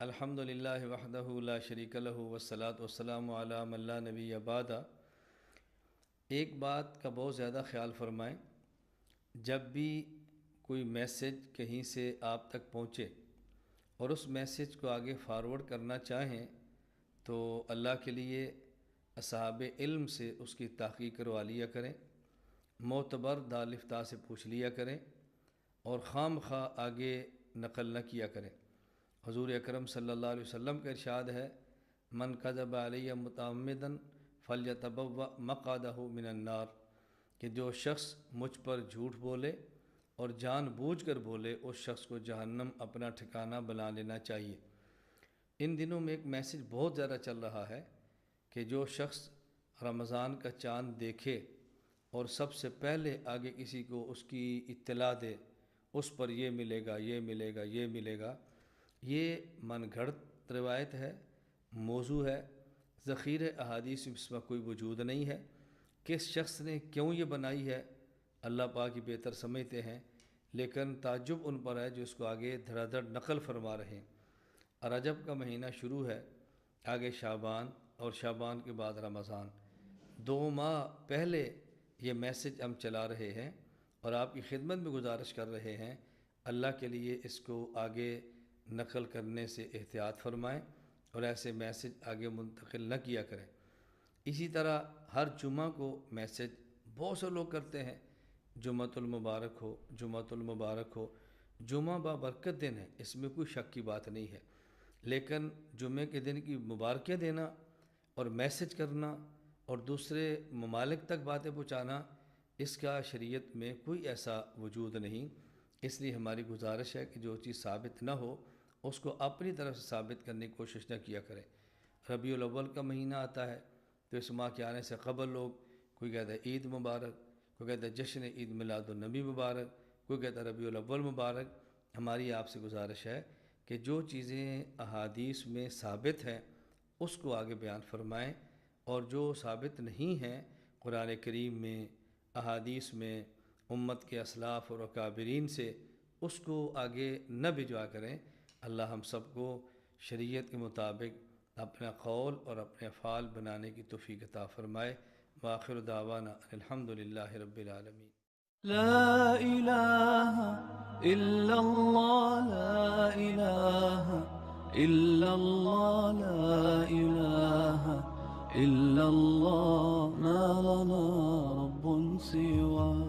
الحمدللہ وحدہ لا شریک لہ والصلاۃ والسلام علی من لا نبی بعد۔ ایک بات کا بہت زیادہ خیال فرمائیں، جب بھی کوئی میسج کہیں سے آپ تک پہنچے اور اس میسج کو آگے فارورڈ کرنا چاہیں تو اللہ کے لیے اصحاب علم سے اس کی تحقیق کروا لیا کریں، معتبر دارالفتاء سے پوچھ لیا کریں اور خام خواہ آگے نقل نہ کیا کریں۔ حضور اکرم صلی اللہ علیہ وسلم کا ارشاد ہے، من کذب علی متعمدا فلیتبوأ مقعدہ من النار، کہ جو شخص مجھ پر جھوٹ بولے اور جان بوجھ کر بولے اس شخص کو جہنم اپنا ٹھکانہ بنا لینا چاہیے۔ ان دنوں میں ایک میسج بہت زیادہ چل رہا ہے کہ جو شخص رمضان کا چاند دیکھے اور سب سے پہلے آگے کسی کو اس کی اطلاع دے، اس پر یہ ملے گا، یہ ملے گا، یہ ملے گا، یہ من گھڑت روایت ہے، موضوع ہے، ذخیرہ احادیث اس میں کوئی وجود نہیں ہے۔ کس شخص نے کیوں یہ بنائی ہے اللہ پاک ہی بہتر سمجھتے ہیں، لیکن تعجب ان پر ہے جو اس کو آگے دھڑا دھڑ نقل فرما رہے ہیں۔ رجب کا مہینہ شروع ہے، آگے شعبان اور شعبان کے بعد رمضان، 2 ماہ پہلے یہ میسج ہم چلا رہے ہیں اور آپ کی خدمت میں گزارش کر رہے ہیں، اللہ کے لیے اس کو آگے نقل کرنے سے احتیاط فرمائیں اور ایسے میسج آگے منتقل نہ کیا کریں۔ اسی طرح ہر جمعہ کو میسج بہت سے لوگ کرتے ہیں، جمعۃ المبارک ہو، جمعۃ المبارک ہو۔ جمعہ بابرکت دن ہے، اس میں کوئی شک کی بات نہیں ہے، لیکن جمعے کے دن کی مبارکیں دینا اور میسج کرنا اور دوسرے ممالک تک باتیں پہنچانا، اس کا شریعت میں کوئی ایسا وجود نہیں۔ اس لیے ہماری گزارش ہے کہ جو چیز ثابت نہ ہو اس کو اپنی طرف سے ثابت کرنے کی کوشش نہ کیا کریں۔ ربیع الاول کا مہینہ آتا ہے تو اس ماہ کے آنے سے قبل لوگ، کوئی کہتا ہے عید مبارک، کوئی کہتا ہے جشن عید میلاد النبی مبارک، کوئی کہتا ہے ربیع الاول مبارک۔ ہماری آپ سے گزارش ہے کہ جو چیزیں احادیث میں ثابت ہیں اس کو آگے بیان فرمائیں، اور جو ثابت نہیں ہیں قرآن کریم میں، احادیث میں، امت کے اسلاف اور اکابرین سے، اس کو آگے نہ بھجوا کریں۔ اللہ ہم سب کو شریعت کے مطابق اپنا قول اور اپنے افعال بنانے کی توفیق عطا فرمائے۔ وآخر دعوانا الحمدللہ رب العالمین۔ لا إله إلا الله، لا إله إلا الله، لا إله إلا الله، ما لنا رب سواه.